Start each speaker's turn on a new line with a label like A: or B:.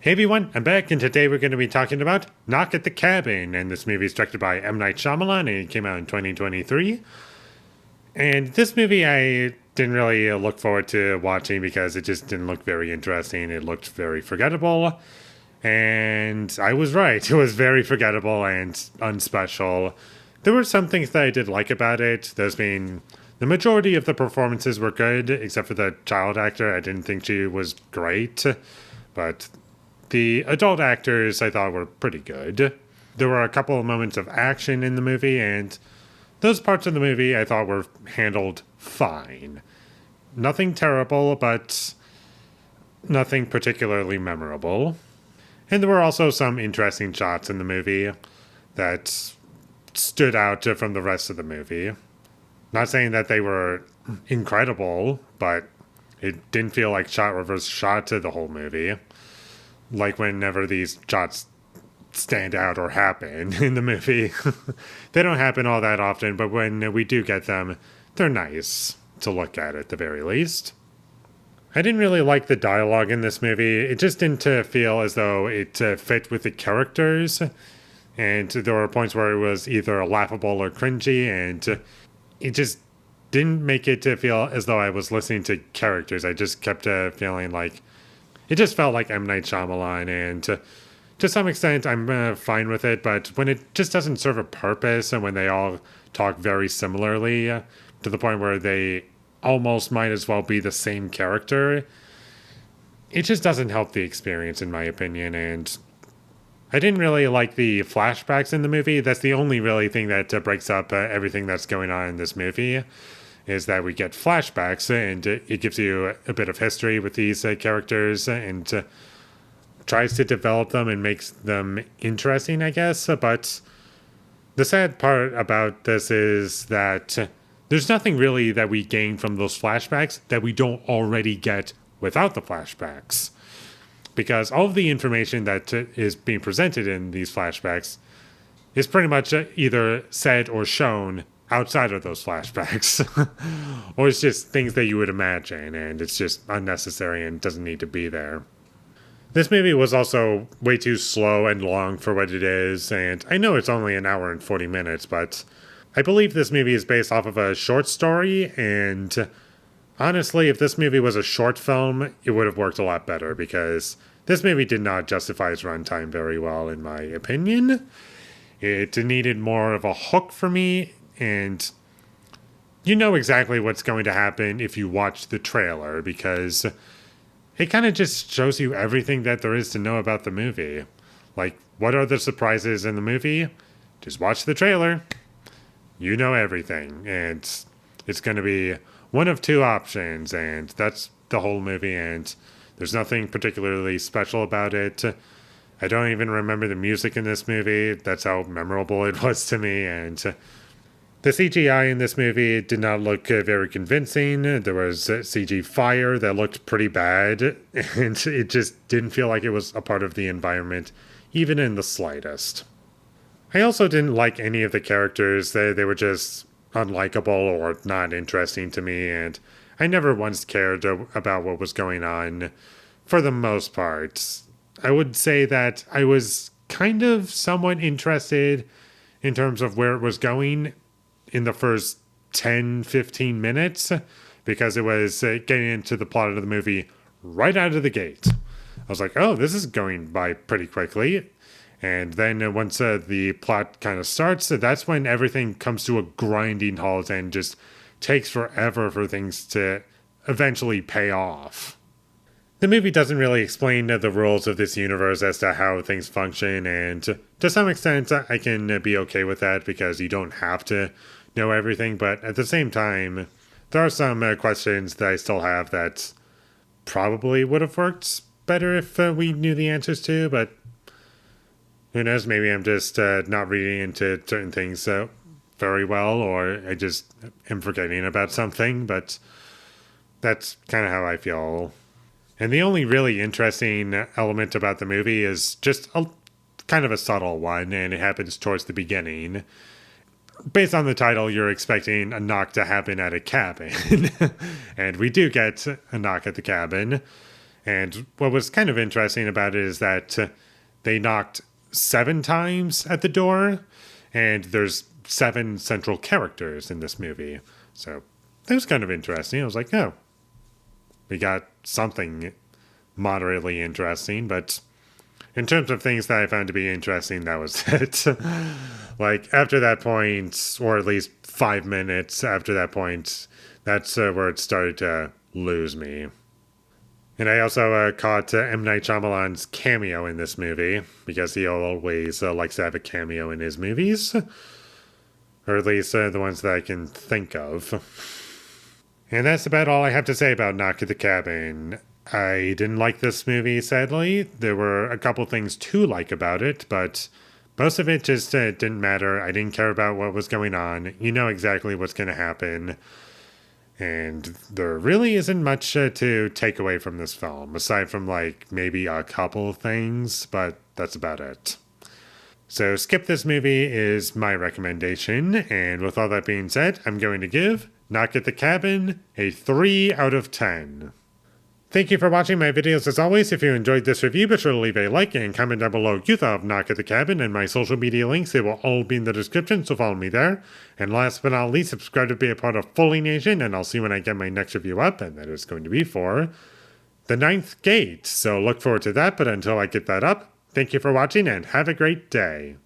A: Hey everyone, I'm back, and today we're going to be talking about Knock at the Cabin. And this movie is directed by M. Night Shyamalan, and it came out in 2023. And this movie I didn't really look forward to watching because it just didn't look very interesting. It looked very forgettable. And I was right. It was very forgettable and unspecial. There were some things that I did like about it. The majority of the performances were good, except for the child actor. I didn't think she was great. But the adult actors I thought were pretty good. There were a couple of moments of action in the movie, and those parts of the movie I thought were handled fine. Nothing terrible, but nothing particularly memorable. And there were also some interesting shots in the movie that stood out from the rest of the movie. Not saying that they were incredible, but it didn't feel like shot reverse shot to the whole movie. Like whenever these shots stand out or happen in the movie. They don't happen all that often, but when we do get them, they're nice to look at the very least. I didn't really like the dialogue in this movie. It just didn't feel as though it fit with the characters. And there were points where it was either laughable or cringy, and it just didn't make it feel as though I was listening to characters. I just kept feeling like it just felt like M. Night Shyamalan, and to some extent, I'm fine with it, but when it just doesn't serve a purpose, and when they all talk very similarly, to the point where they almost might as well be the same character, it just doesn't help the experience, in my opinion, and I didn't really like the flashbacks in the movie. That's the only really thing that breaks up everything that's going on in this movie, is that we get flashbacks, and it gives you a bit of history with these characters, and tries to develop them and makes them interesting, I guess. But the sad part about this is that there's nothing really that we gain from those flashbacks that we don't already get without the flashbacks. Because all of the information that is being presented in these flashbacks is pretty much either said or shown outside of those flashbacks. Or it's just things that you would imagine, and it's just unnecessary and doesn't need to be there. This movie was also way too slow and long for what it is, and I know it's only an hour and 40 minutes, but I believe this movie is based off of a short story, and honestly, if this movie was a short film, it would have worked a lot better, because this movie did not justify its runtime very well, in my opinion. It needed more of a hook for me, and you know exactly what's going to happen if you watch the trailer, because it kind of just shows you everything that there is to know about the movie. Like, what are the surprises in the movie? Just watch the trailer. You know everything, and it's going to be one of two options, and that's the whole movie, and there's nothing particularly special about it. I don't even remember the music in this movie. That's how memorable it was to me, and the CGI in this movie did not look very convincing. There was CG fire that looked pretty bad, and it just didn't feel like it was a part of the environment, even in the slightest. I also didn't like any of the characters. They were just unlikable or not interesting to me, and I never once cared about what was going on for the most part. I would say that I was kind of somewhat interested in terms of where it was going in the first 10-15 minutes, because it was getting into the plot of the movie right out of the gate. I was like, oh, this is going by pretty quickly. And then once the plot kind of starts, that's when everything comes to a grinding halt and just takes forever for things to eventually pay off. The movie doesn't really explain the rules of this universe as to how things function, and to some extent I can be okay with that, because you don't have to know everything, but at the same time, there are some questions that I still have that probably would have worked better if we knew the answers to, but who knows, maybe I'm just not reading into certain things very well, or I just am forgetting about something, but that's kind of how I feel. And the only really interesting element about the movie is just a kind of a subtle one, and it happens towards the beginning. Based on the title, you're expecting a knock to happen at a cabin. And we do get a knock at the cabin. And what was kind of interesting about it is that they knocked 7 times at the door, and there's 7 central characters in this movie. So that was kind of interesting. I was like, oh, we got something moderately interesting, but in terms of things that I found to be interesting, that was it. Like, after that point, or at least 5 minutes after that point, that's where it started to lose me. And I also caught M. Night Shyamalan's cameo in this movie, because he always likes to have a cameo in his movies. Or at least the ones that I can think of. And that's about all I have to say about Knock at the Cabin. I didn't like this movie, sadly. There were a couple things to like about it, but most of it just didn't matter. I didn't care about what was going on. You know exactly what's going to happen. And there really isn't much to take away from this film, aside from like maybe a couple things, but that's about it. So skip this movie is my recommendation, and with all that being said, I'm going to give Knock at the Cabin a 3 out of 10. Thank you for watching my videos as always. If you enjoyed this review, be sure to leave a like and comment down below what you thought of Knock at the Cabin, and my social media links, they will all be in the description, so follow me there. And last but not least, subscribe to be a part of Foley Nation, and I'll see you when I get my next review up, and that is going to be for The Ninth Gate. So look forward to that, but until I get that up, thank you for watching and have a great day.